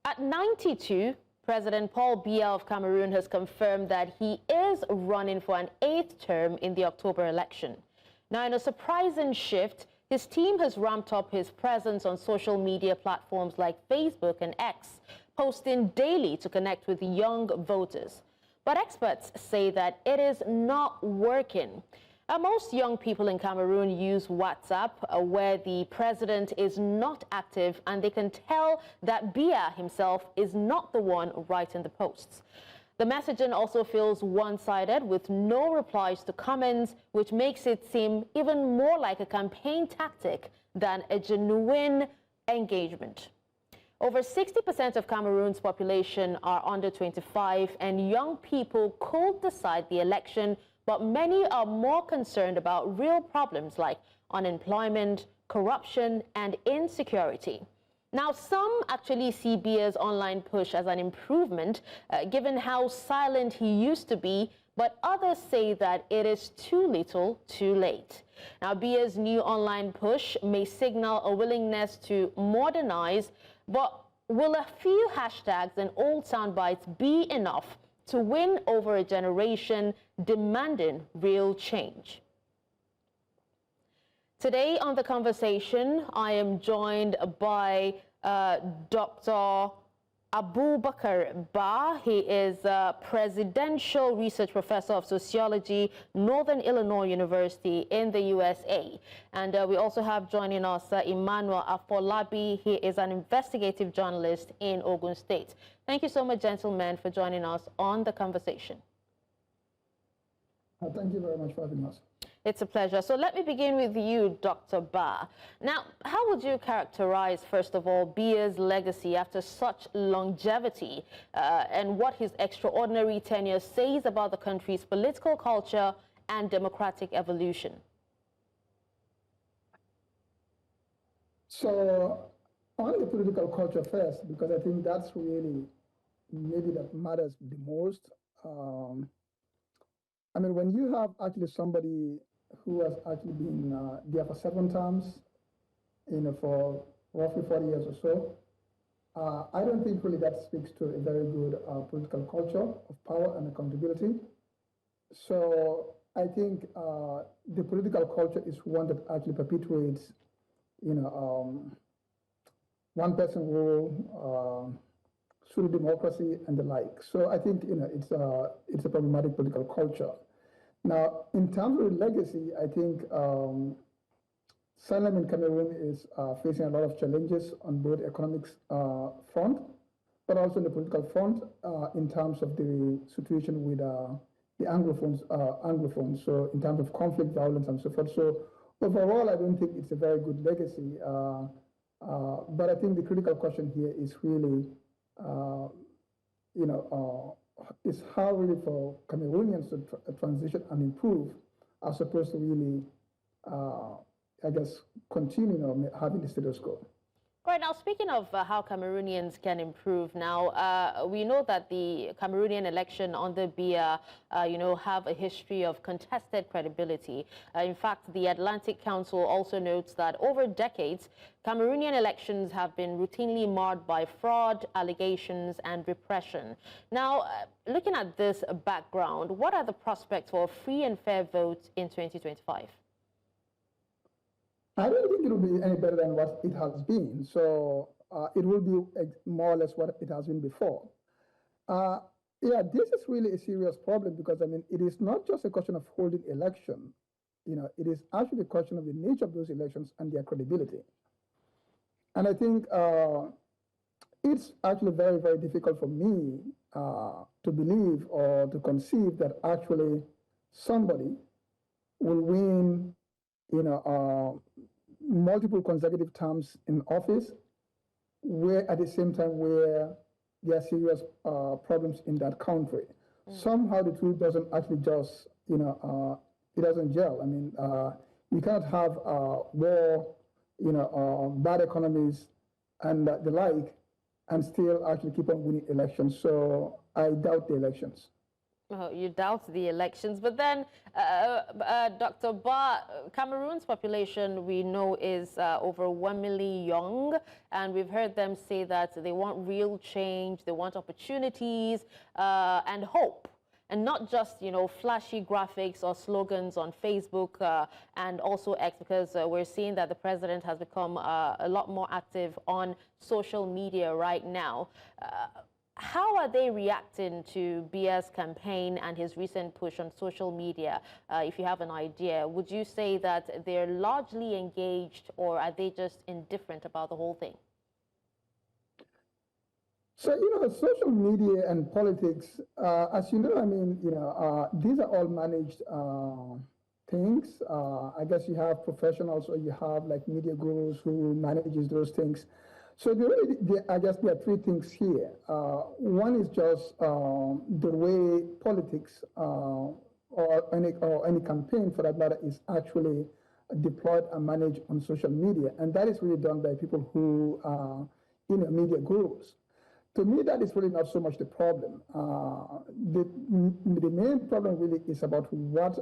At 92, President Paul Biya of Cameroon has confirmed that he is running for an 8th term in the October election. Now, in a surprising shift, his team has ramped up his presence on social media platforms like Facebook and X, posting daily to connect with young voters. But experts say that it is not working. Most young people in Cameroon use WhatsApp, where the president is not active, and they can tell that Biya himself is not the one writing the posts. The messaging also feels one-sided, with no replies to comments, which makes it seem even more like a campaign tactic than a genuine engagement. Over 60% of Cameroon's population are under 25, and young people could decide the election, but many are more concerned about real problems like unemployment, corruption, and insecurity. Now, some actually see Biya's online push as an improvement, given how silent he used to be, but others say that it is too little, too late. Now, Biya's new online push may signal a willingness to modernize, but will a few hashtags and old soundbites be enough to win over a generation demanding real change? Today on The Conversation, I am joined by Dr. Bakarr Bah. He is a Presidential Research Professor of Sociology, Northern Illinois University in the USA. And we also have joining us Emmanuel Afolabi. He is an investigative journalist in Ogun State. Thank you so much, gentlemen, for joining us on The Conversation. Thank you very much for having us. It's a pleasure. So let me begin with you, Dr. Bah. Now, how would you characterize, first of all, Biya's legacy after such longevity and what his extraordinary tenure says about the country's political culture and democratic evolution? So, on the political culture first, because I think that's really maybe that matters the most. I mean, when you have actually somebody who has actually been there for 7 terms, for roughly 40 years or so, I don't think really that speaks to a very good political culture of power and accountability. So I think the political culture is one that actually perpetuates, one person rule, pseudo democracy and the like. So I think it's a problematic political culture. Now, in terms of legacy, I think Salem in Cameroon is facing a lot of challenges on both economics front, but also in the political front in terms of the situation with the Anglophones. So in terms of conflict, violence, and so forth. So overall, I don't think it's a very good legacy. But I think the critical question here is really, is how really for Cameroonians to transition and improve as opposed to really, I guess, continue having the status quo. Right, now speaking of how Cameroonians can improve, now we know that the Cameroonian election under Biya, have a history of contested credibility. In fact, the Atlantic Council also notes that over decades, Cameroonian elections have been routinely marred by fraud, allegations, and repression. Now, looking at this background, what are the prospects for a free and fair vote in 2025? I don't think it will be any better than what it has been. So it will be more or less what it has been before. Yeah, this is really a serious problem because, I mean, it is not just a question of holding election. It is actually a question of the nature of those elections and their credibility. And I think it's actually very, very difficult for me to believe or to conceive that actually somebody will win, multiple consecutive terms in office, where at the same time where there are serious problems in that country. Somehow the truth doesn't actually just, it doesn't gel. I mean, you cannot have war, bad economies and the like, and still actually keep on winning elections. So I doubt the elections. Oh, you doubt the elections, but then, Dr. Bah, Cameroon's population, we know, is over 1 million young, and we've heard them say that they want real change, they want opportunities and hope, and not just, flashy graphics or slogans on Facebook and also X, because we're seeing that the president has become a lot more active on social media right now. How are they reacting to Biya's campaign and his recent push on social media? If you have an idea, would you say that they're largely engaged, or are they just indifferent about the whole thing? So, social media and politics, as you know, I mean, these are all managed things. I guess you have professionals, or you have like media gurus who manages those things. So I guess there are three things here. One is just the way politics or any campaign, for that matter, is actually deployed and managed on social media, and that is really done by people who are media gurus. To me, that is really not so much the problem. The main problem really is about what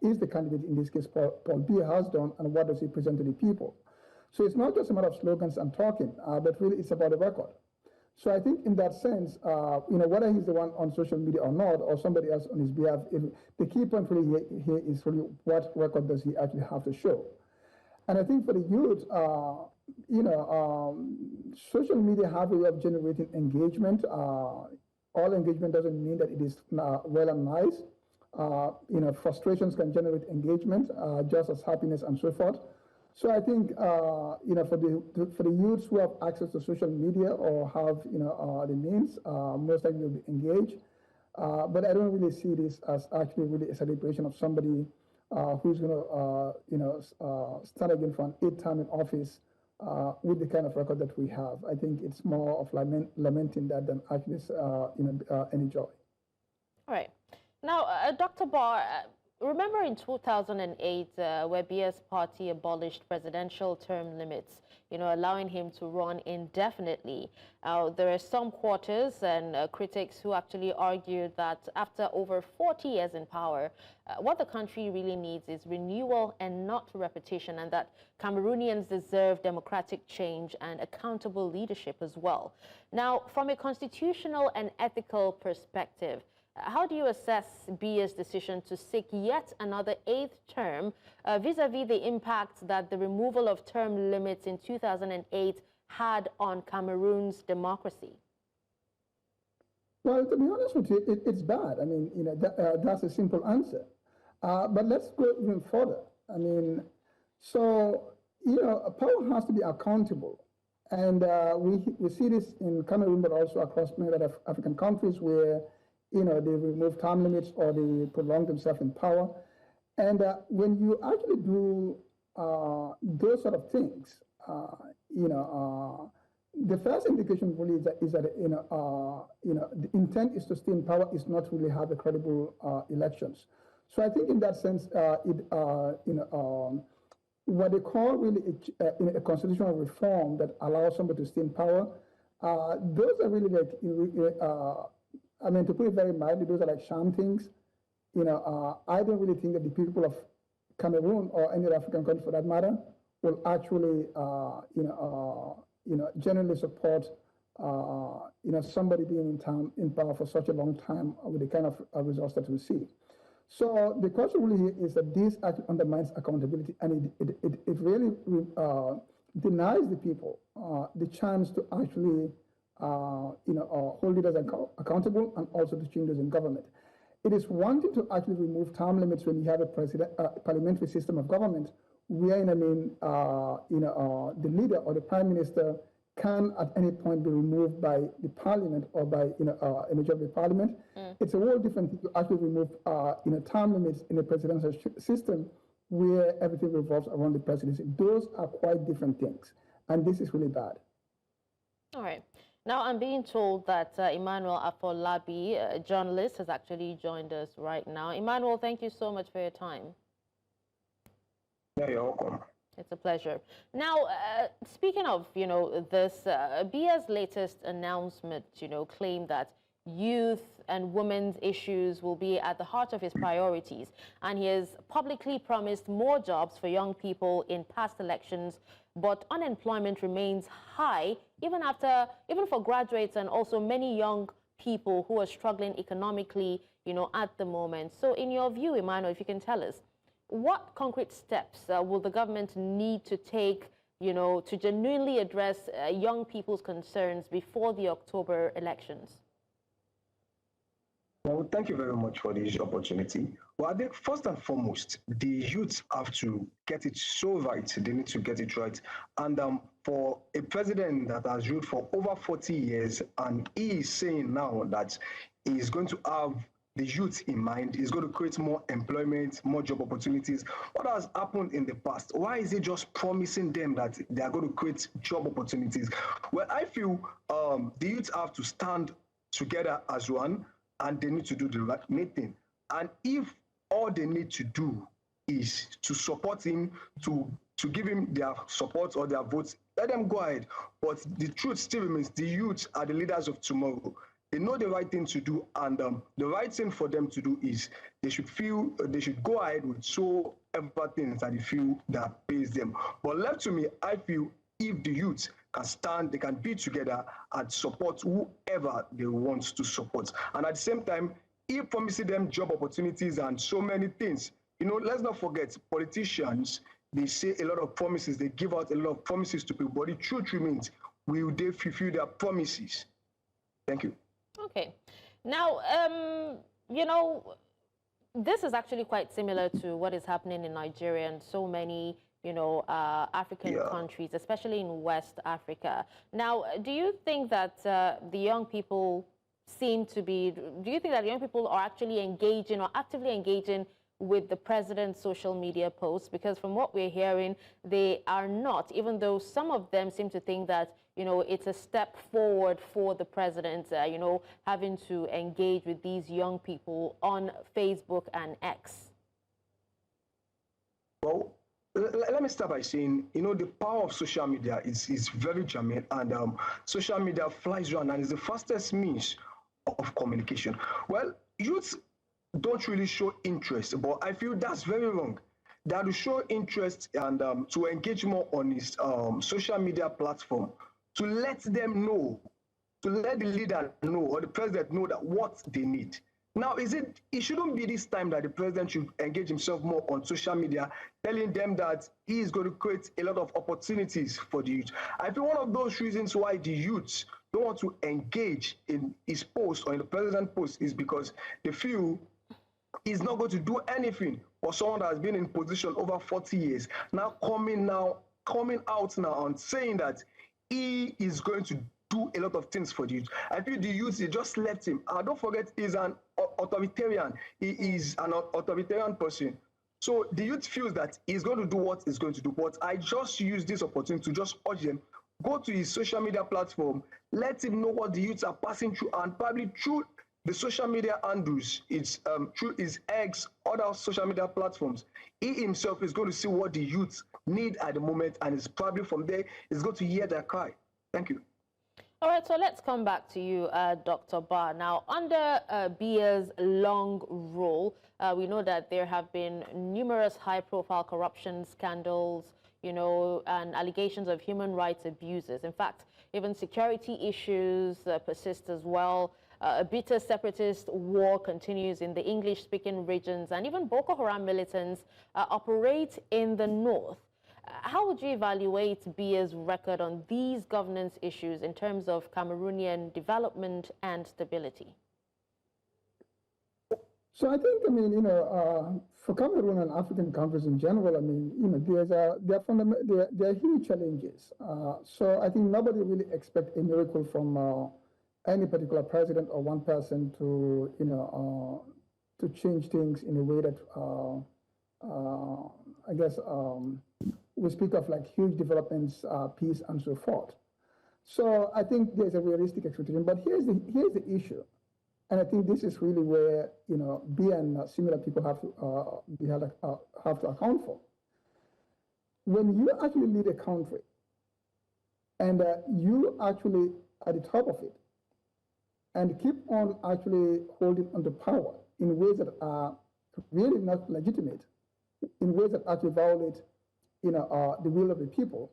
is the candidate, in this case Paul Biya, has done, and what does he present to the people. So it's not just a matter of slogans and talking, but really it's about a record. So I think in that sense, whether he's the one on social media or not, or somebody else on his behalf, the key point really here is really what record does he actually have to show. And I think for the youth, social media have a way of generating engagement. All engagement doesn't mean that it is well and nice. Frustrations can generate engagement, just as happiness and so forth. So I think, for the youths who have access to social media or have, the means, most likely will be engaged. But I don't really see this as actually really a celebration of somebody who's going to, start again for an 8th term in office with the kind of record that we have. I think it's more of lamenting that than actually, any joy. All right. Now, Dr. Bah, remember in 2008, where Biya's party abolished presidential term limits, allowing him to run indefinitely. There are some quarters and critics who actually argued that after over 40 years in power, what the country really needs is renewal and not repetition, and that Cameroonians deserve democratic change and accountable leadership as well. Now, from a constitutional and ethical perspective, how do you assess Biya's decision to seek yet another 8th term vis-a-vis the impact that the removal of term limits in 2008 had on Cameroon's democracy? Well, to be honest with you, it's bad. I mean, that's a simple answer. But let's go even further. I mean, so, power has to be accountable. And we see this in Cameroon, but also across many other African countries where they remove term limits or they prolong themselves in power. And when you actually do those sort of things, the first indication really is that the intent is to stay in power, is not really have a credible elections. So I think in that sense, what they call really a constitutional reform that allows somebody to stay in power, those are really like, to put it very mildly, those are like sham things. I don't really think that the people of Cameroon or any other African country for that matter will actually, generally support, somebody being in power for such a long time with the kind of results that we see. So the question really is that this actually undermines accountability, and it really denies the people the chance to actually hold leaders accountable and also to change those in government. It is one thing to actually remove term limits when you have a parliamentary system of government, where the leader or the prime minister can at any point be removed by the parliament or by a majority of the parliament. It's a whole different thing to actually remove term limits in a presidential system where everything revolves around the presidency. Those are quite different things, and this is really bad. All right. Now, I'm being told that Emmanuel Afolabi, a journalist, has actually joined us right now. Emmanuel, thank you so much for your time. Yeah, you're welcome. It's a pleasure. Now, speaking of, this, Biya's latest announcement, claimed that youth and women's issues will be at the heart of his priorities. And he has publicly promised more jobs for young people in past elections, but unemployment remains high, even for graduates and also many young people who are struggling economically, at the moment. So in your view, Emmanuel, if you can tell us, what concrete steps will the government need to take, to genuinely address young people's concerns before the October elections? Well, thank you very much for this opportunity. Well, I think first and foremost, the youth have to get it so right. They need to get it right. And for a president that has ruled for over 40 years, and he is saying now that he is going to have the youth in mind, is going to create more employment, more job opportunities. What has happened in the past? Why is he just promising them that they are going to create job opportunities? Well, I feel the youth have to stand together as one, and they need to do the right thing. And if all they need to do is to support him, to give him their support or their votes, let them go ahead. But the truth still remains, the youth are the leaders of tomorrow. They know the right thing to do, and the right thing for them to do is they should go ahead with so everything that they feel that pays them. But left to me, I feel if the youth can stand, they can be together and support whoever they want to support. And at the same time, if promising them job opportunities and so many things, let's not forget, politicians, they say a lot of promises, they give out a lot of promises to people, but the truth remains, will they fulfill their promises? Thank you. Okay. Now, this is actually quite similar to what is happening in Nigeria and so many, African countries, especially in West Africa. Now, do you think that the young people are actually engaging or actively engaging with the president's social media posts? Because from what we're hearing, they are not, even though some of them seem to think that, it's a step forward for the president, having to engage with these young people on Facebook and X. Well, let me start by saying, the power of social media is very germane, and social media flies around and is the fastest means of communication. Well, youths don't really show interest, but I feel that's very wrong. They have to show interest and to engage more on his social media platform, to let them know, to let the leader know or the president know that what they need. Now, it shouldn't be this time that the president should engage himself more on social media, telling them that he is going to create a lot of opportunities for the youth. I feel one of those reasons why the youths don't want to engage in his post or in the president's post is because they feel he's not going to do anything for someone that has been in position over 40 years, now coming out now and saying that he is going to do a lot of things for the youth. I feel the youth, they just left him. And don't forget, he's an authoritarian. He is an authoritarian person. So the youth feels that he's going to do what he's going to do. But I just use this opportunity to just urge them, go to his social media platform, let him know what the youths are passing through, and probably through the social media handles, it's through his X, other social media platforms, he himself is going to see what the youth need at the moment, and it's probably from there he's going to hear their cry. Thank you. All right, so let's come back to you, Dr. Bah. Now, under Biya's long rule, we know that there have been numerous high-profile corruption scandals, and allegations of human rights abuses. In fact, even security issues persist as well. A bitter separatist war continues in the English-speaking regions, and even Boko Haram militants operate in the north. How would you evaluate Biya's record on these governance issues in terms of Cameroonian development and stability? So I think, for Cameroon and African countries in general, there are huge challenges. So I think nobody really expects a miracle from any particular president or one person to change things in a way that we speak of like huge developments, peace, and so forth. So I think there's a realistic expectation. But here's the issue, and I think this is really where Biya and similar people have to account for. When you actually lead a country, and you actually at the top of it, and keep on actually holding onto power in ways that are really not legitimate, in ways that actually violate, the will of the people,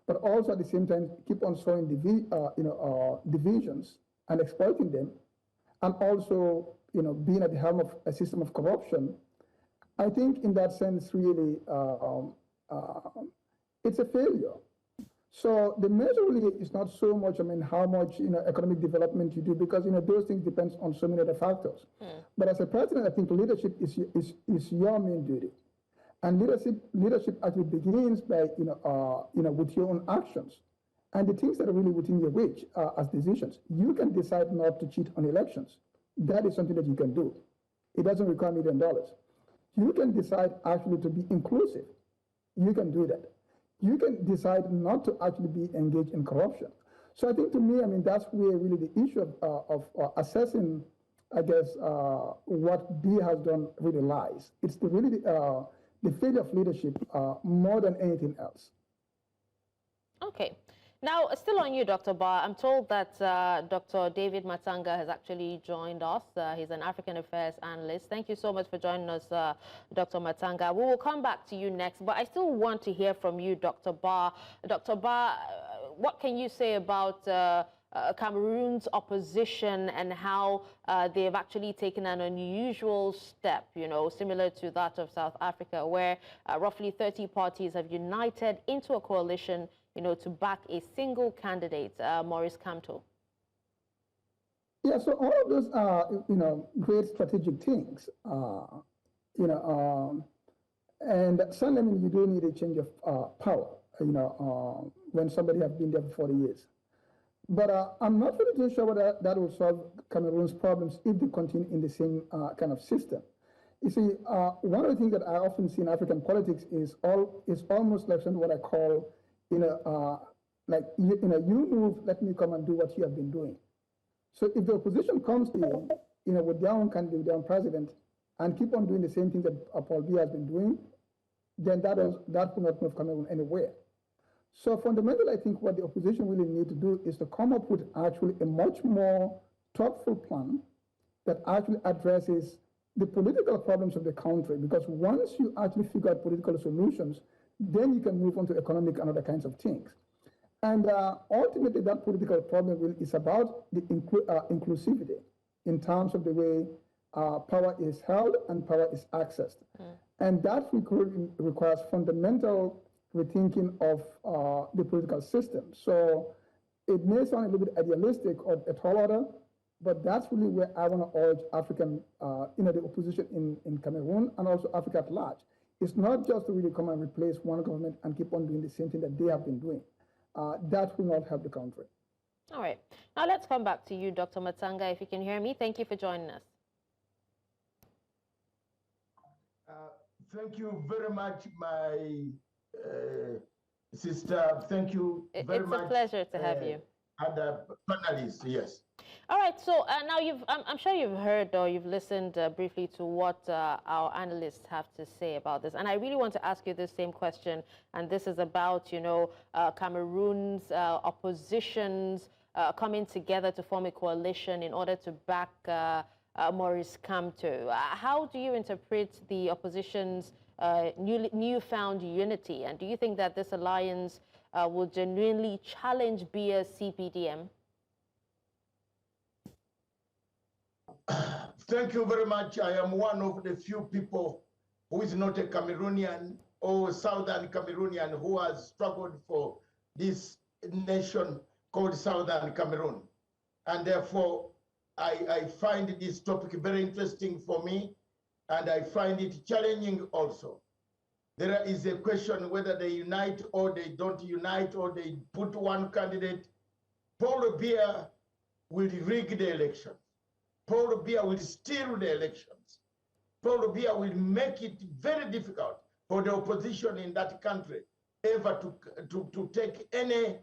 but also at the same time keep on sowing divisions and exploiting them, and also, being at the helm of a system of corruption. I think in that sense, really, it's a failure. So the measure really is not so much, how much, economic development you do, because, those things depends on so many other factors. But as a president, I think leadership is your main duty. And leadership actually begins by, with your own actions and the things that are really within your reach as decisions. You can decide not to cheat on elections. That is something that you can do. It doesn't require $1 million. You can decide actually to be inclusive. You can do that. You can decide not to actually be engaged in corruption. So I think, to me, that's where really the issue of assessing, I guess, what B has done really lies. It's really the failure of leadership more than anything else. Okay. Now, still on you, Dr. Bah, I'm told that Dr. David Matanga has actually joined us. He's an African Affairs analyst. Thank you so much for joining us, Dr. Matanga. We will come back to you next, but I still want to hear from you, Dr. Bah. Dr. Bah, what can you say about Cameroon's opposition and how they've actually taken an unusual step, similar to that of South Africa, where roughly 30 parties have united into a coalition to back a single candidate, Maurice Kamto? Yeah, so all of those are, great strategic things, and certainly, you do need a change of power, when somebody has been there for 40 years. But I'm not really too sure whether that will solve Cameroon's problems if they continue in the same kind of system. You see, one of the things that I often see in African politics is almost like what I call, you move, let me come and do what you have been doing. So if the opposition comes to you, with their own candidate, with their own president, and keep on doing the same things that Paul Biya has been doing, then that will not move Cameroon anywhere. So fundamentally, I think what the opposition really need to do is to come up with actually a much more thoughtful plan that actually addresses the political problems of the country. Because once you actually figure out political solutions, then you can move on to economic and other kinds of things. And ultimately, that political problem is about the inclusivity in terms of the way power is held and power is accessed. And that requires fundamental rethinking of the political system. So it may sound a little bit idealistic or a tall order, but that's really where I want to urge African, the opposition in Cameroon and also Africa at large. It's not just to really come and replace one government and keep on doing the same thing that they have been doing. That will not help the country. All right. Now let's come back to you, Dr. Matanga, if you can hear me. Thank you for joining us. Thank you very much, my sister. Thank you very much. It's a pleasure to have you. Other panelists, yes. All right, so now I'm sure you've heard or you've listened briefly to what our analysts have to say about this. And I really want to ask you this same question. And this is about, Cameroon's oppositions coming together to form a coalition in order to back Maurice Kamto. How do you interpret the opposition's newfound unity? And do you think that this alliance will genuinely challenge Biya's CPDM? Thank you very much. I am one of the few people who is not a Cameroonian or Southern Cameroonian who has struggled for this nation called Southern Cameroon. And therefore, I find this topic very interesting for me, and I find it challenging also. There is a question whether they unite or they don't unite or they put one candidate. Paul Biya will rig the elections. Paul Biya will steal the elections. Paul Biya will make it very difficult for the opposition in that country ever to take any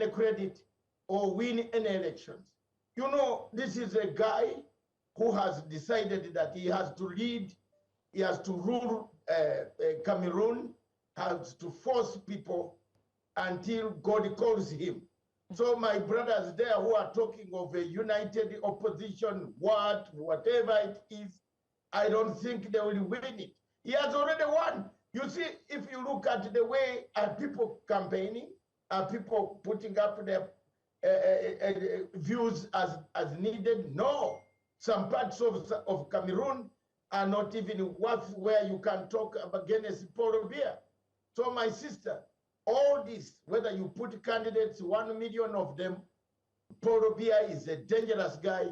credit or win any elections. You know, this is a guy who has decided that he has to lead, he has to rule Cameroon, has to force people until God calls him. So my brothers there who are talking of a united opposition, whatever it is, I don't think they will win it. He has already won. You see, if you look at the way people campaigning, people putting up their views as needed? No. Some parts of Cameroon are not even worth where you can talk against Paul Biya. So my sister, all this, whether you put candidates, 1 million of them, Paul Biya is a dangerous guy,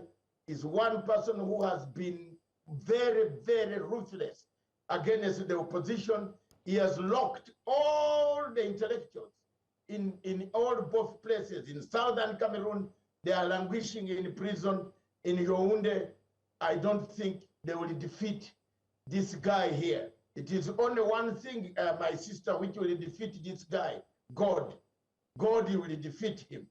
is one person who has been very, very ruthless against the opposition. He has locked all the intellectuals in all both places. In southern Cameroon, they are languishing in prison. In Yaoundé, I don't think they will defeat this guy here. It is only one thing, my sister, which will defeat this guy, God. God will defeat him.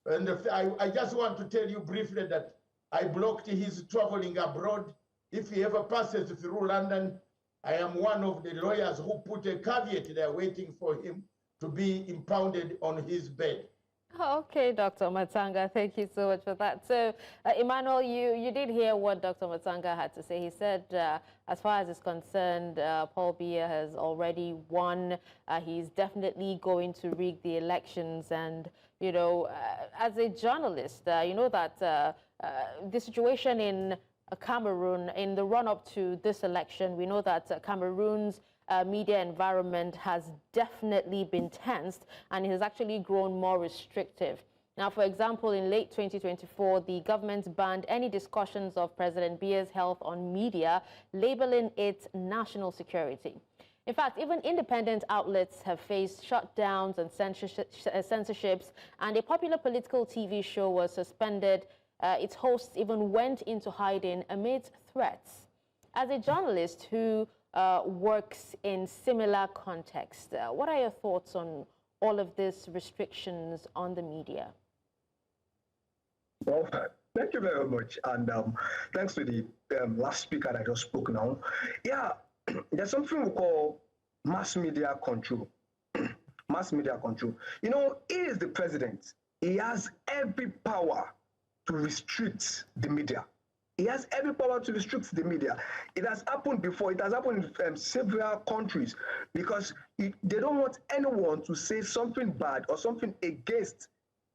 And I just want to tell you briefly that I blocked his traveling abroad. If he ever passes through London, I am one of the lawyers who put a caveat there waiting for him to be impounded on his bed. Okay, Dr. Matanga, thank you so much for that. So, Emmanuel, you did hear what Dr. Matanga had to say. He said, as far as is concerned, Paul Biya has already won. He's definitely going to rig the elections. And, you know, as a journalist, you know that the situation in Cameroon, in the run-up to this election, we know that Cameroon's media environment has definitely been tensed, and it has actually grown more restrictive. Now, for example, in late 2024, the government banned any discussions of President Biya's health on media, labeling it national security. In fact, even independent outlets have faced shutdowns and censorships, and a popular political TV show was suspended. Its hosts even went into hiding amid threats. As a journalist who works in similar context, what are your thoughts on all of these restrictions on the media? Well, thank you very much. And thanks to the last speaker that just spoke now. Yeah, there's something we call mass media control. Mass media control. You know, he is the president. He has every power to restrict the media. He has every power to restrict the media. It has happened before. It has happened in several countries because they don't want anyone to say something bad or something against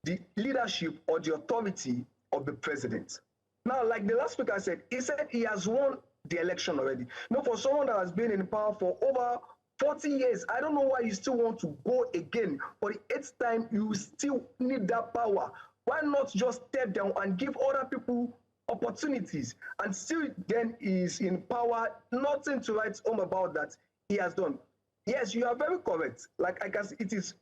the leadership or the authority of the president. Now, like the last speaker said he has won the election already. You know, for someone that has been in power for over 40 years, I don't know why you still want to go again. For the 8th time, you still need that power. Why not just step down and give other people opportunities? And still then is in power, nothing to write home about that he has done. Yes, you are very correct. Like I guess it is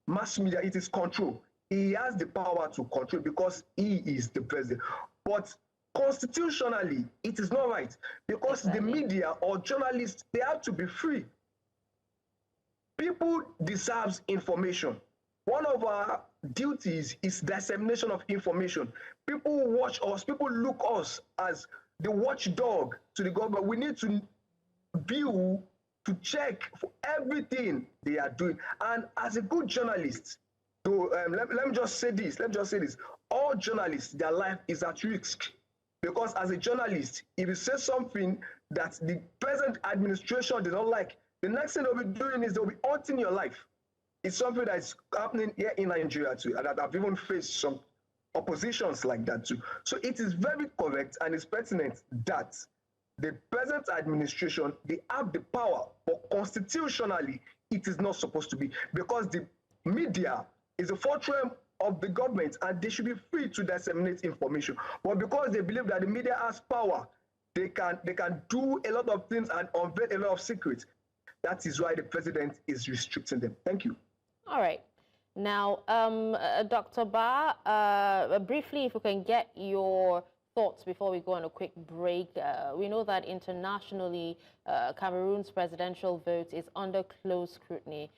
mass media, it is control. He has the power to control because he is the president. But constitutionally, it is not right because the media or journalists, they have to be free. People deserve information. One of our duties is dissemination of information. People watch us, people look us as the watchdog to the government. We need to view, to check for everything they are doing. And as a good journalist, so let me just say this, all journalists, their life is at risk. Because as a journalist, if you say something that the present administration does not like, the next thing they'll be doing is they'll be haunting your life. It's something that's happening here in Nigeria too, and I've even faced some oppositions like that too. So it is very correct and it's pertinent that the present administration, they have the power, but constitutionally, it is not supposed to be, because the media is a fortress of the government and they should be free to disseminate information. But because they believe that the media has power, they can do a lot of things and unveil a lot of secrets. That is why the president is restricting them. Thank you. All right. Now, Dr. Bah, briefly, if we can get your thoughts before we go on a quick break. We know that internationally, Cameroon's presidential vote is under close scrutiny.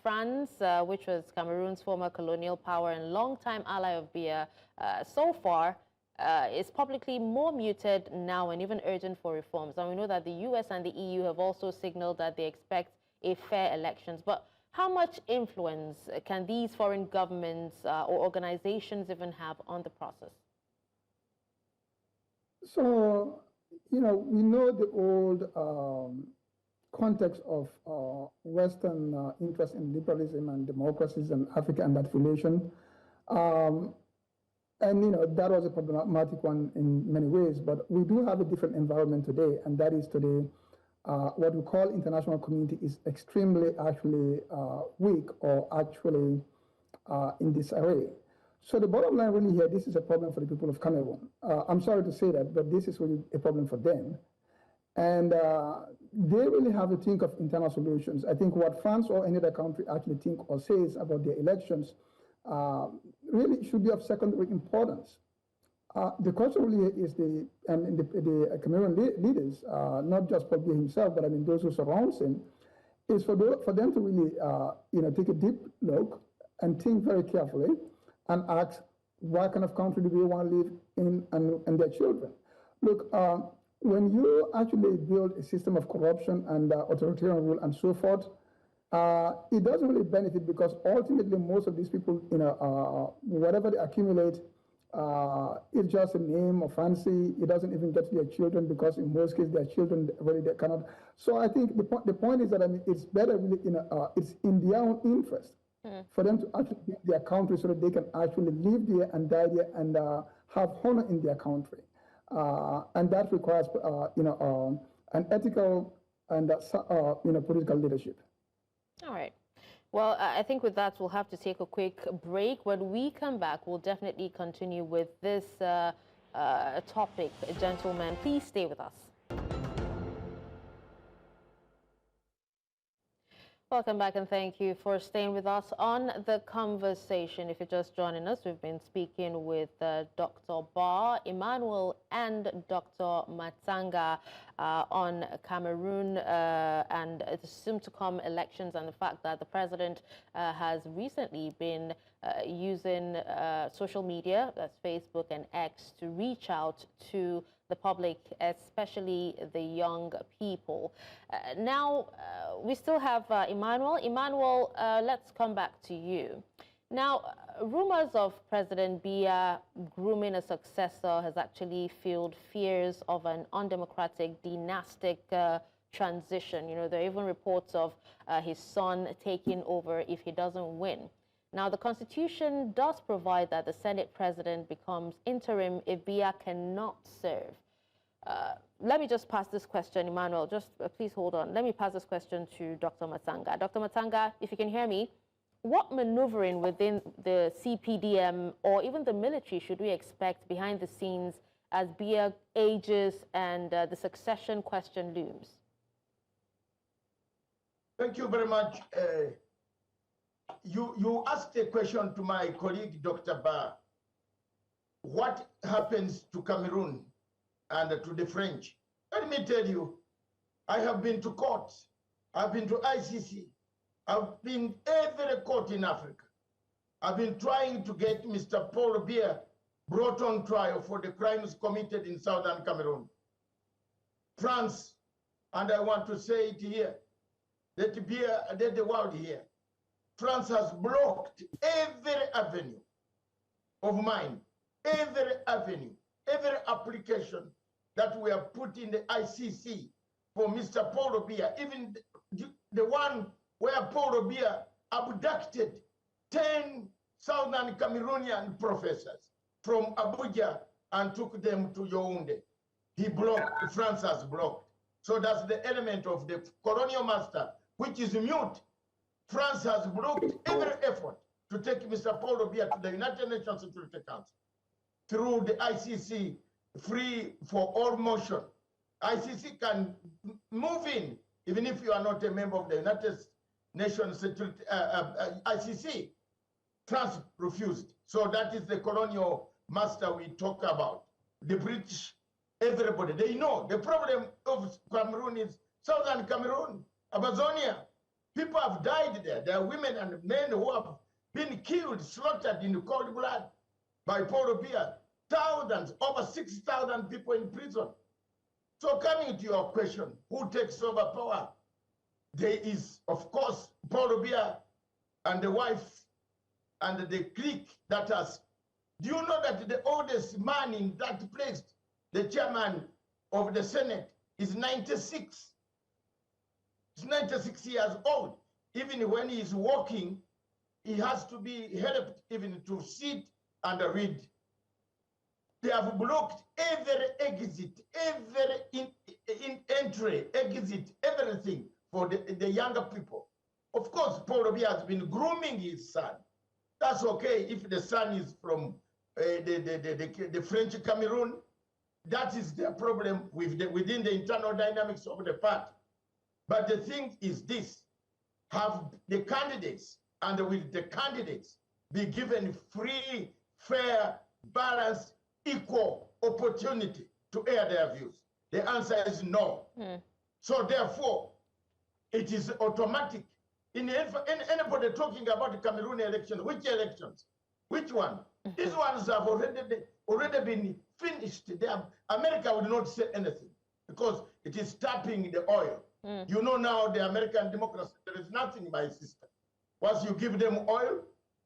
France, which was Cameroon's former colonial power and longtime ally of Biya, so far is publicly more muted now and even urgent for reforms. And we know that the US and the EU have also signaled that they expect a fair elections. But How much influence can these foreign governments or organizations even have on the process? So, we know the old context of Western interest in liberalism and democracies in Africa and that relation. And that was a problematic one in many ways, but we do have a different environment today, and that is today what we call international community is extremely actually weak or actually in disarray. So the bottom line really here, this is a problem for the people of Cameroon. I'm sorry to say that, but this is really a problem for them. And they really have to think of internal solutions. I think what France or any other country actually think or says about their elections really should be of secondary importance. The question really is the Cameroon leaders, not just Paul Biya himself, but I mean those who surround him, is for them to really take a deep look and think very carefully and ask what kind of country do they want to live in and their children. Look, when you actually build a system of corruption and authoritarian rule and so forth, it doesn't really benefit because ultimately most of these people, whatever they accumulate, it's just a name or fancy. It doesn't even get to their children because in most cases their children really they cannot. So I think the point is that it's better really it's in their own interest for them to actually build their country so that they can actually live there and die there and have honor in their country. And that requires an ethical and political leadership. All right. Well, I think with that, we'll have to take a quick break. When we come back, we'll definitely continue with this topic. Gentlemen, please stay with us. Welcome back, and thank you for staying with us on the conversation. If you're just joining us, we've been speaking with Dr. Bah, Emmanuel, and Dr. Matanga on Cameroon and the soon-to-come elections and the fact that the president has recently been using social media, that's Facebook and X, to reach out to the public, especially the young people. Now, we still have Emmanuel. Emmanuel, let's come back to you. Now, rumors of President Biya grooming a successor has actually fueled fears of an undemocratic dynastic transition. There are even reports of his son taking over if he doesn't win. Now, the Constitution does provide that the Senate president becomes interim if Biya cannot serve. Let me just pass this question, Emmanuel. Just please hold on. Let me pass this question to Dr. Matanga. Dr. Matanga, if you can hear me, what maneuvering within the CPDM or even the military should we expect behind the scenes as Biya ages and the succession question looms? Thank you very much. You asked a question to my colleague, Dr. Bah. What happens to Cameroon and to the French? Let me tell you, I have been to courts. I've been to ICC. I've been every court in Africa. I've been trying to get Mr. Paul Biya brought on trial for the crimes committed in southern Cameroon. France, and I want to say it here, that the world here, France has blocked every avenue of mine, every avenue, every application that we have put in the ICC for Mr. Paul Biya, even the one where Paul Biya abducted 10 southern Cameroonian professors from Abuja and took them to Yaoundé. He blocked, France has blocked. So that's the element of the colonial master, which is mute. France has blocked every effort to take Mr. Paul Biya to the United Nations Security Council through the ICC, free for all motion. ICC can move in, even if you are not a member of the United Nations Security, ICC. France refused. So that is the colonial master we talk about. The British, everybody, they know the problem of Cameroon is southern Cameroon, Amazonia. People have died there. There are women and men who have been killed, slaughtered in cold blood by Paul Biya. Thousands, over 6,000 people in prison. So coming to your question, who takes over power? There is, of course, Paul Biya and the wife and the clique that has. Do you know that the oldest man in that place, the chairman of the Senate, is 96? He's 96 years old. Even when he's walking, he has to be helped even to sit and read. They have blocked every exit, every entry, exit, everything for the younger people. Of course, Paul Biya has been grooming his son. That's okay if the son is from the French Cameroon. That is their problem within the internal dynamics of the party. But the thing is this: have the candidates, and will the candidates be given free, fair, balanced, equal opportunity to air their views? The answer is no. So therefore, it is automatic. In anybody talking about the Cameroon election, which elections? Which one? These ones have already been finished. America will not say anything because it is tapping the oil. You know now the American democracy, there is nothing, my sister. Once you give them oil,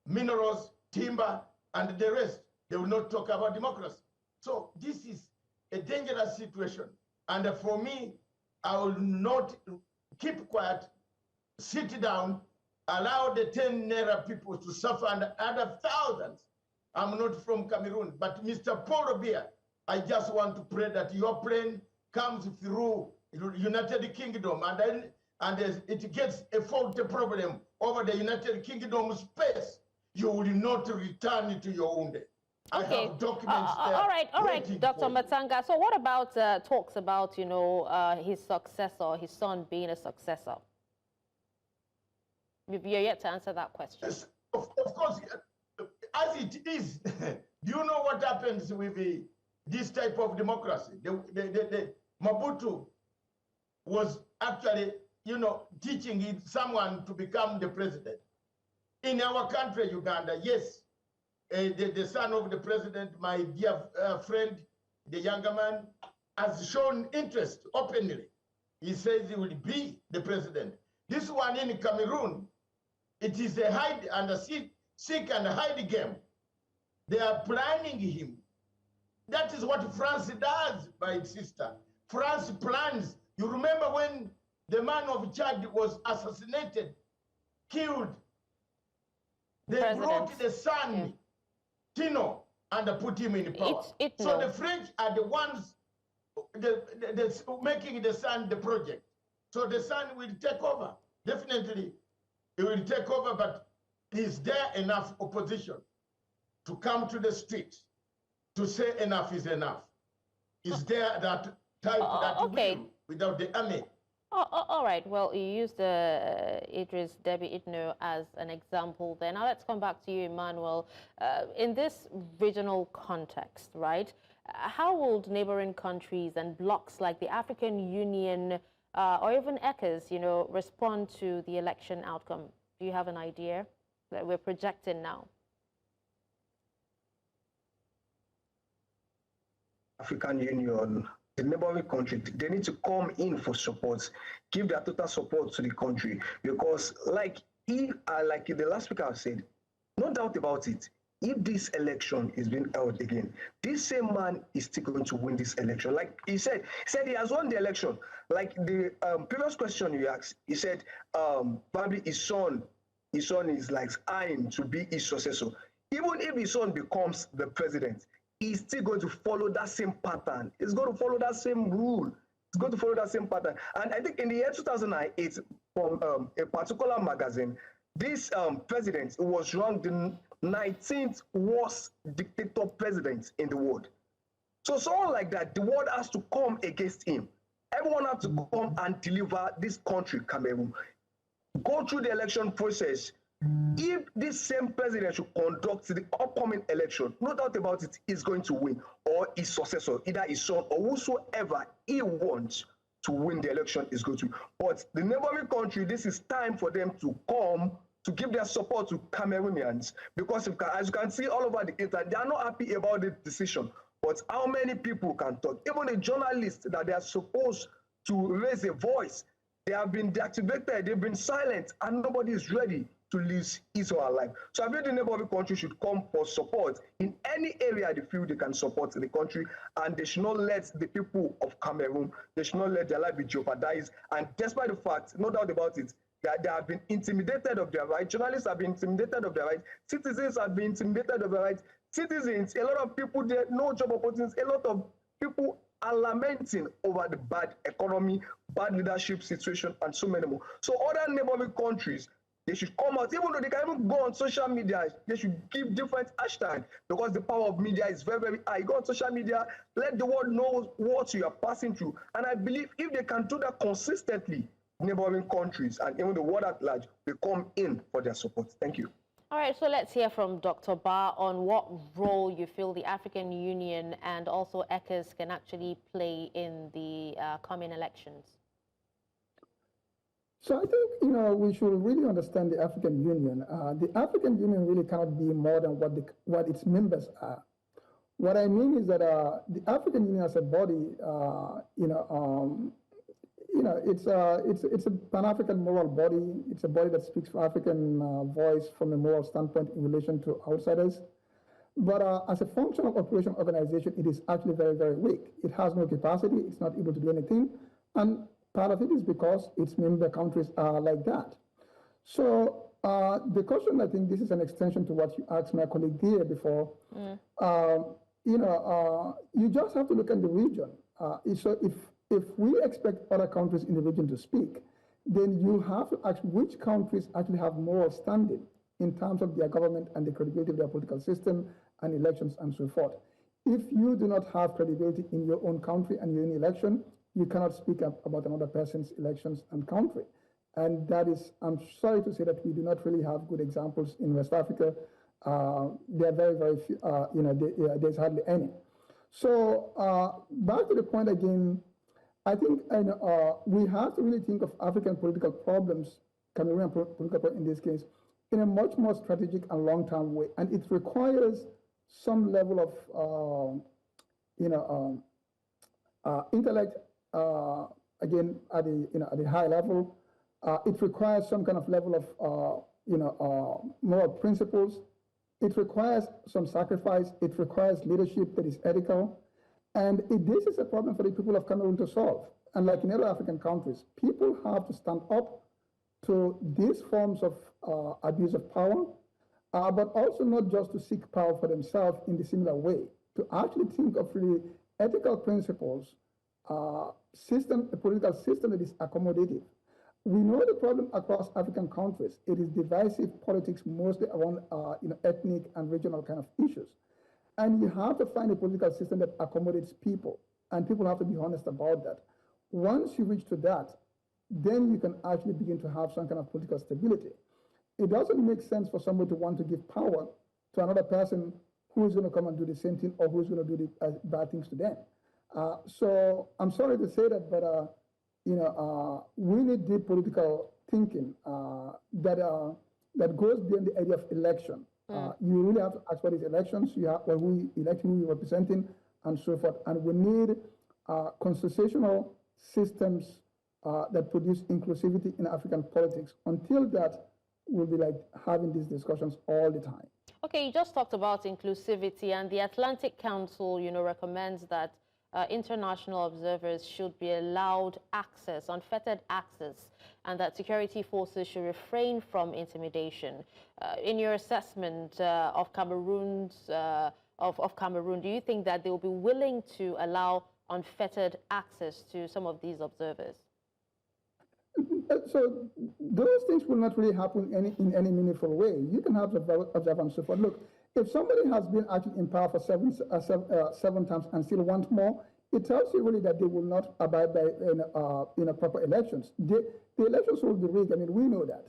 minerals, timber, and the rest, they will not talk about democracy. So this is a dangerous situation. And for me, I will not keep quiet, sit down, allow the 10 Naira people to suffer and other thousands. I'm not from Cameroon, but Mr. Paul Biya, I just want to pray that your plane comes through United Kingdom and it gets a fault problem over the United Kingdom space. You will not return to your own day. I have documents there. All right, Dr. Matanga. So what about talks about, his successor, his son being a successor? You're yet to answer that question. Yes, of course, as it is, do you know what happens with this type of democracy? The Mobutu was actually, teaching someone to become the president. In our country, Uganda, yes, the son of the president, my dear friend, the younger man, has shown interest openly. He says he will be the president. This one in Cameroon, it is a hide and a seek and hide game. They are planning him. That is what France does, my sister. France plans. You remember when the man of Chad was assassinated, killed? They brought the son, Tino, and put him in power. So the French are the ones making the son the project. So the son will take over. Definitely, he will take over, but is there enough opposition to come to the streets to say enough is enough? Is there that type that will without the army? All right. Well, you used Idris Deby Itno as an example there. Now let's come back to you, Emmanuel. In this regional context, right, how would neighboring countries and blocs like the African Union or even ECOWAS, respond to the election outcome? Do you have an idea that we're projecting now? African Union, the neighboring country, they need to come in for support, give their total support to the country, because like the last speaker said, no doubt about it, if this election is being held again, this same man is still going to win this election. Like he said he has won the election. Like the previous question you asked, he said probably his son is like eyeing to be his successor. Even if his son becomes the president, he's still going to follow that same pattern. He's going to follow that same rule. He's going to follow that same pattern. And I think in the year 2008, from a particular magazine, this president was ranked the 19th worst dictator president in the world. So someone like that, the world has to come against him. Everyone has to come and deliver this country, Cameroon. Go through the election process. If this same president should conduct the upcoming election, no doubt about it, he's going to win, or his successor, either his son or whosoever he wants to win the election is going to. But the neighboring country, this is time for them to come to give their support to Cameroonians, because as you can see all over the internet, they are not happy about the decision. But how many people can talk? Even the journalists that they are supposed to raise a voice, they have been deactivated, they've been silent, and nobody is ready to lose his or her life. So I feel the neighboring country should come for support in any area they feel they can support the country, and they should not let the people of Cameroon, they should not let their life be jeopardized. And despite the fact, no doubt about it, that they have been intimidated of their rights, journalists have been intimidated of their rights, citizens have been intimidated of their rights, citizens, a lot of people there, no job opportunities, a lot of people are lamenting over the bad economy, bad leadership situation, and so many more. So other neighboring countries, they should come out, even though they can even go on social media, they should give different hashtags, because the power of media is very, very high. Go on social media, let the world know what you are passing through. And I believe if they can do that consistently, neighboring countries and even the world at large will come in for their support. Thank you. All right, so let's hear from Dr. Bah on what role you feel the African Union and also ECOWAS can actually play in the coming elections. So I think, we should really understand the African Union. The African Union really cannot be more than what its members are. What I mean is that the African Union as a body, it's a Pan-African moral body. It's a body that speaks for African voice from a moral standpoint in relation to outsiders. But as a functional operation organization, it is actually very, very weak. It has no capacity. It's not able to do anything. And part of it is because its member countries are like that. So the question, I think this is an extension to what you asked my colleague here before. You just have to look at the region. So if we expect other countries in the region to speak, then you have to ask which countries actually have moral standing in terms of their government and the credibility of their political system and elections and so forth. If you do not have credibility in your own country and your own election, you cannot speak up about another person's elections and country. And that is, I'm sorry to say that we do not really have good examples in West Africa. There are very, very few, there's hardly any. So back to the point again, I think we have to really think of African political problems, Cameroonian political problems in this case, in a much more strategic and long-term way. And it requires some level of, intellect, again, at the high level. It requires some kind of level of, moral principles. It requires some sacrifice. It requires leadership that is ethical. And this is a problem for the people of Cameroon to solve. And like in other African countries, people have to stand up to these forms of abuse of power, but also not just to seek power for themselves in the similar way, to actually think of really ethical principles, a political system that is accommodative. We know the problem across African countries. It is divisive politics, mostly around ethnic and regional kind of issues. And you have to find a political system that accommodates people, and people have to be honest about that. Once you reach to that, then you can actually begin to have some kind of political stability. It doesn't make sense for somebody to want to give power to another person who is going to come and do the same thing or who is going to do the bad things to them. So I'm sorry to say that, but we need deep political thinking that goes beyond the idea of election. You really have to ask what is elections, you have who elect who you're representing, and so forth. And we need constitutional systems that produce inclusivity in African politics. Until that, we'll be like having these discussions all the time. Okay, you just talked about inclusivity, and the Atlantic Council, recommends that international observers should be allowed access, unfettered access, and that security forces should refrain from intimidation. In your assessment of Cameroon, do you think that they will be willing to allow unfettered access to some of these observers? So those things will not really happen in any meaningful way. You can have observers and so forth. Look, if somebody has been actually in power for seven times and still wants more, it tells you really that they will not abide by proper elections. The elections will be rigged. I mean, we know that.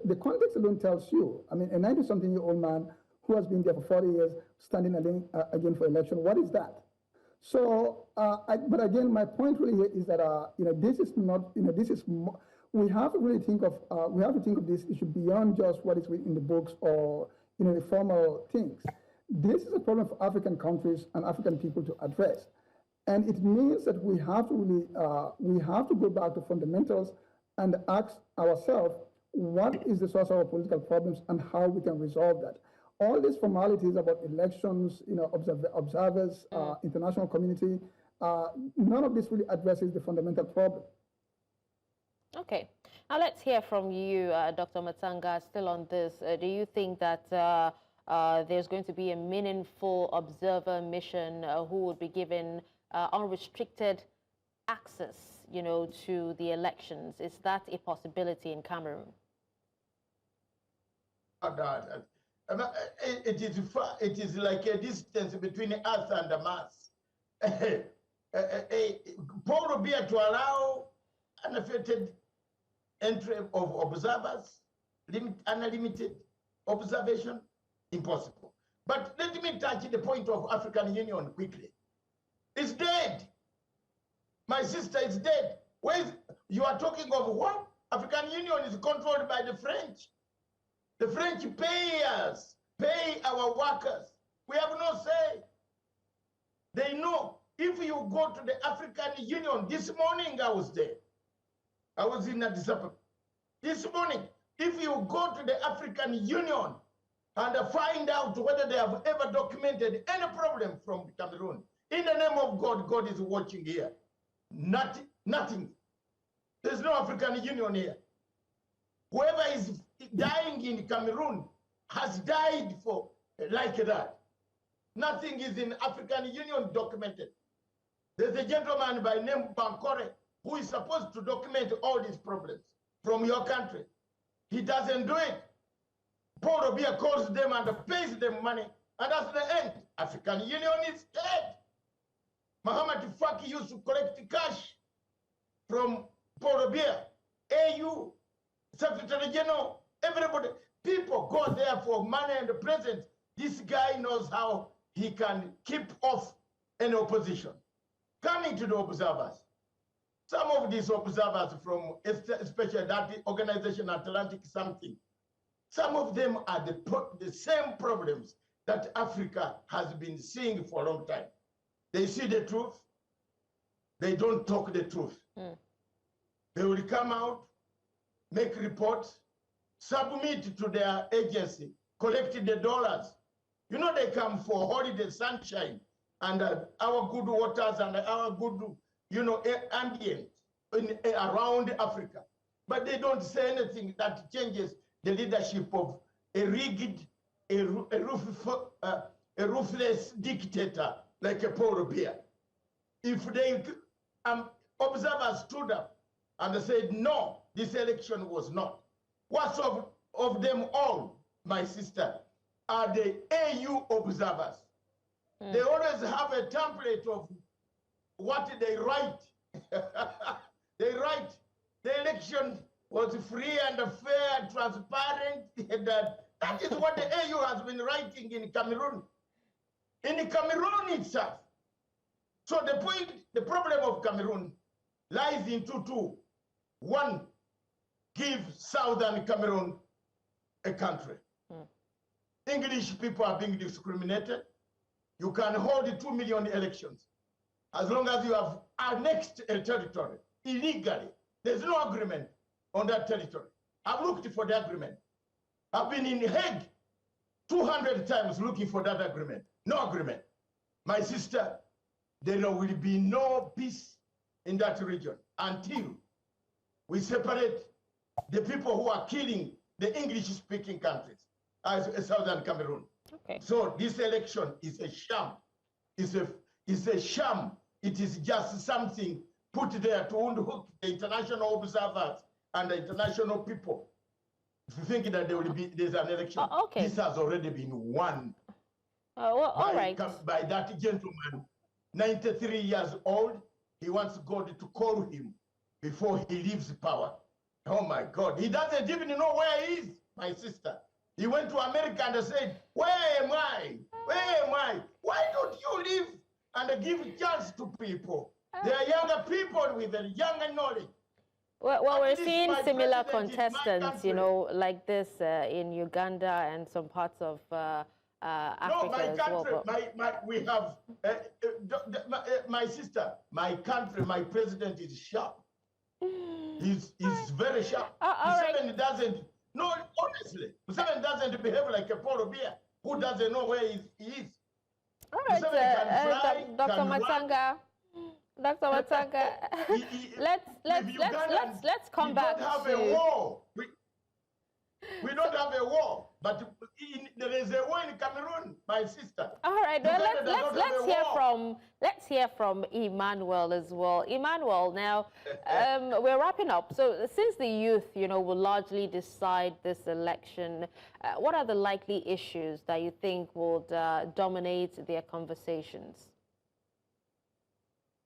The context alone tells you. I mean, a 90-something-year-old man who has been there for 40 years standing again for election. What is that? So, but again, my point really here is that this is not. We have to really think of. We have to think of this issue beyond just what is written in the books or the formal things. This is a problem for African countries and African people to address, and it means that we have to really we have to go back to fundamentals and ask ourselves what is the source of our political problems and how we can resolve that. All these formalities about elections, observers, international community, none of this really addresses the fundamental problem. Okay. Now let's hear from you, Dr. Matanga, still on this. Do you think that there's going to be a meaningful observer mission who would be given unrestricted access, to the elections? Is that a possibility in Cameroon? It is like a distance between us and the Mars. Paul Biya to allow unaffected entry of observers, unlimited observation, impossible. But let me touch the point of African Union quickly. It's dead. My sister is dead. You are talking of what? African Union is controlled by the French. The French pay us, pay our workers. We have no say. They know. If you go to the African Union, this morning I was there. I was in Addis Ababa. This morning, if you go to the African Union and find out whether they have ever documented any problem from Cameroon, in the name of God, God is watching here. Nothing. There's no African Union here. Whoever is dying in Cameroon has died for like that. Nothing is in African Union documented. There's a gentleman by name Bakarr who is supposed to document all these problems from your country. He doesn't do it. Paul Biya calls them and pays them money, and that's the end. African Union is dead. Muhammad Faki used to collect cash from Paul Biya, AU, Secretary General, everybody. People go there for money and the present. This guy knows how he can keep off any opposition. Coming to the observers, some of these observers from, especially that organization Atlantic something, some of them are the same problems that Africa has been seeing for a long time. They see the truth, they don't talk the truth. They will come out, make reports, submit to their agency, collect the dollars. They come for holiday sunshine and our good waters and our good, ambient around Africa. But they don't say anything that changes the leadership of a rigged, a ruthless dictator like a Paul Biya. If they observers stood up and said, no, this election was not. What's of them all, my sister, are the AU observers. They always have a template of what they write. They write, the election was free and fair and transparent. That is what the AU has been writing in Cameroon. In Cameroon itself. So the problem of Cameroon lies in two. One, give Southern Cameroon a country. English people are being discriminated. You can hold 2 million elections as long as you have annexed a territory illegally. There's no agreement on that territory. I've looked for the agreement. I've been in Hague 200 times looking for that agreement. No agreement. My sister, there will be no peace in that region until we separate the people who are killing the English-speaking countries as Southern Cameroon. Okay. So this election is a sham. It's a sham. It is just something put there to unhook the international observers and the international people to think that there's an election. Okay. This has already been won. All right. By that gentleman, 93 years old. He wants God to call him before he leaves power. Oh my God. He doesn't even know where he is, my sister. He went to America and said, where am I? Where am I? Why don't you live and give chance to people? They are younger people with a younger knowledge. Well, we're seeing similar contestants, like this in Uganda and some parts of Africa as well. We have, my sister, my country, my president is sharp. He's very sharp. Museveni doesn't. No, honestly, Museveni doesn't behave like a Paul Biya who doesn't know where he is. All right, Dr. Matanga. Dr. Matanga, let's come back to. We don't have a war. We don't have a war, but there is a war in Cameroon, my sister. All right, well, let's hear from Emmanuel as well. Emmanuel, now we're wrapping up. So since the youth, will largely decide this election, what are the likely issues that you think would dominate their conversations?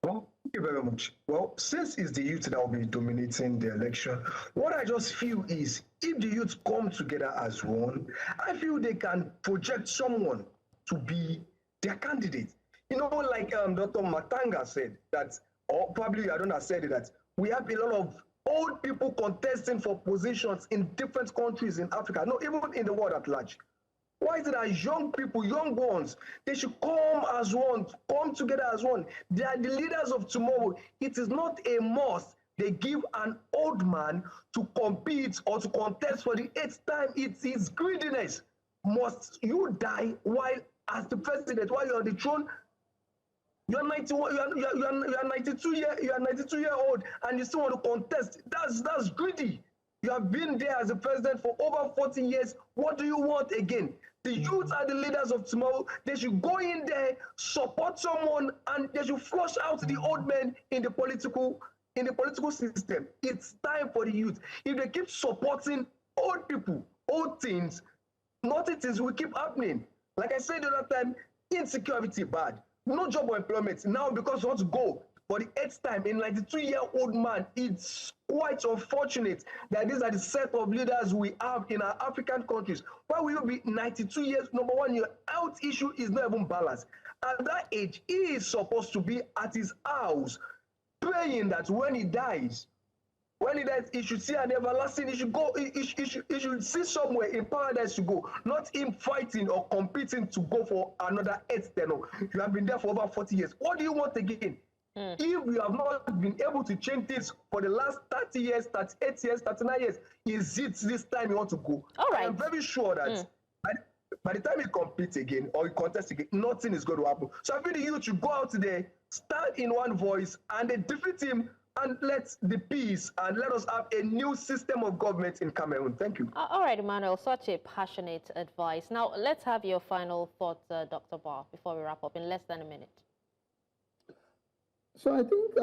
Well, thank you very much. Well, since it's the youth that will be dominating the election, what I just feel is if the youth come together as one, I feel they can project someone to be their candidate. Like Dr. Matanga said that, or probably I don't have said it, that we have a lot of old people contesting for positions in different countries in Africa, no, even in the world at large. Why is it that young people, young ones, they should come as one, come together as one? They are the leaders of tomorrow. It is not a must they give an old man to compete or to contest for the 8th time. It is greediness. Must you die while, as the president, while you're on the throne? You're 91. You're 92 year old, and you still want to contest. That's greedy. You have been there as a president for over 40 years. What do you want again? The youth are the leaders of tomorrow. They should go in there, support someone, and they should flush out the old men in the political system. It's time for the youth. If they keep supporting old people, old things, naughty things will keep happening. Like I said the other time, insecurity bad. No job or employment. Now because you want to go for the 8th time, a 92-year-old man, it's quite unfortunate that these are the set of leaders we have in our African countries. Why will you be 92 years? Number one, your health issue is not even balanced. At that age, he is supposed to be at his house, praying that when he dies, he should see an everlasting, he should go, he should see somewhere in paradise to go, not him fighting or competing to go for another 8th tenure. You have been there for over 40 years. What do you want again? If you have not been able to change this for the last 30 years, 38 years, 39 years, is it this time you want to go? All right. I'm very sure that by the time you compete again or you contest again, nothing is going to happen. So I feel the youth should go out there, stand in one voice, and they defeat him, and let the peace, and let us have a new system of government in Cameroon. Thank you. All right, Emmanuel, such a passionate advice. Now, let's have your final thoughts, Dr. Bah, before we wrap up in less than a minute. So I think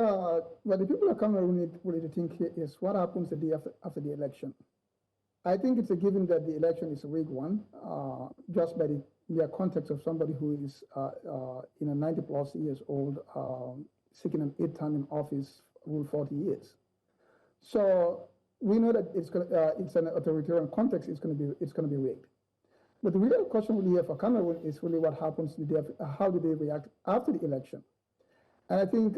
what the people of Cameroon need to think here is what happens the day after the election. I think it's a given that the election is a rigged one, just by the mere context of somebody who is 90+ years old, seeking an 8th term in office, rule 40 years. So we know that it's an authoritarian context. It's going to be rigged. But the real question really here for Cameroon is really what happens the day after, how do they react after the election? And I think,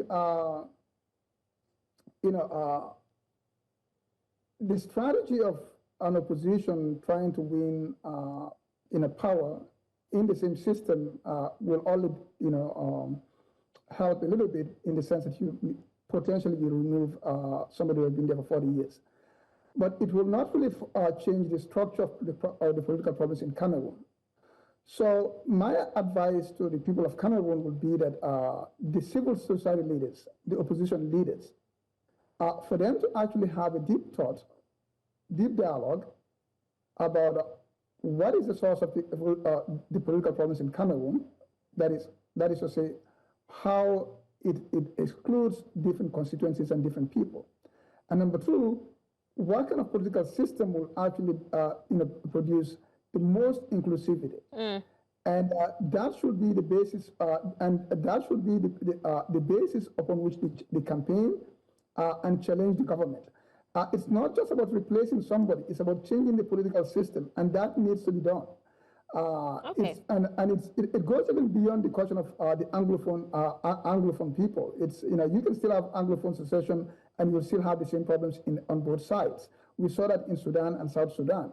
the strategy of an opposition trying to win in a power in the same system will only, help a little bit in the sense that you potentially remove somebody who has been there for 40 years. But it will not really change the structure of the political problems in Cameroon. So my advice to the people of Cameroon would be that the civil society leaders, the opposition leaders, for them to actually have a deep thought, deep dialogue about what is the source of the political problems in Cameroon, that is to say, how it excludes different constituencies and different people. And number two, what kind of political system will actually produce the most inclusivity. And that should be the basis, and that should be the basis upon which the campaign and challenge the government. It's not just about replacing somebody, it's about changing the political system, and that needs to be done. Okay. It goes even beyond the question of the Anglophone people. It's, you can still have Anglophone secession and you'll still have the same problems on both sides. We saw that in Sudan and South Sudan.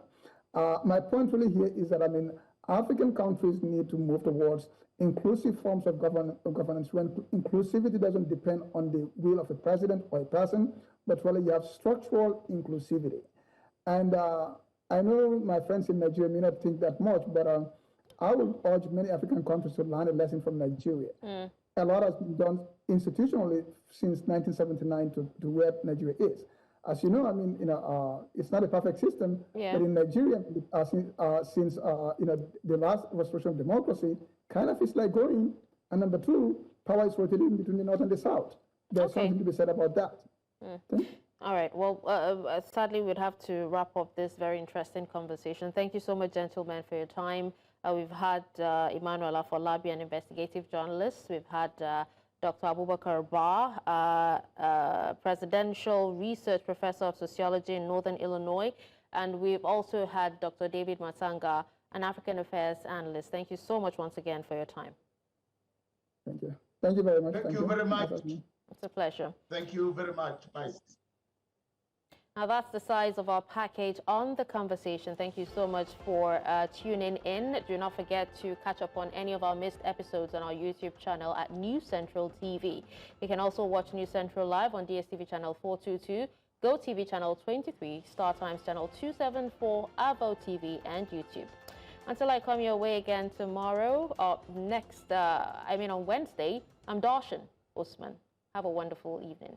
My point really here is that, African countries need to move towards inclusive forms of governance when inclusivity doesn't depend on the will of a president or a person, but rather you have structural inclusivity. And I know my friends in Nigeria may not think that much, but I would urge many African countries to learn a lesson from Nigeria. A lot has been done institutionally since 1979 to where Nigeria is. As you know, I mean, it's not a perfect system, but in Nigeria, since the last restoration of democracy, kind of is like going. And number two, power is rotating between the north and the south. There's something to be said about that. All right. Well, sadly, we'd have to wrap up this very interesting conversation. Thank you so much, gentlemen, for your time. We've had Emmanuel Afolabi, an investigative journalist. We've had Dr. Bakarr Bah, Presidential Research Professor of Sociology in Northern Illinois. And we've also had Dr. David Matanga, an African Affairs Analyst. Thank you so much once again for your time. Thank you. Thank you very much. Thank you very much. It's a pleasure. Thank you very much. Bye. Now that's the size of our package on The Conversation. Thank you so much for tuning in. Do not forget to catch up on any of our missed episodes on our YouTube channel at News Central TV. You can also watch News Central live on DSTV channel 422, GoTV channel 23, Star Times channel 274, Avo TV, and YouTube. Until I come your way again tomorrow, on Wednesday, I'm Darshan Usman. Have a wonderful evening.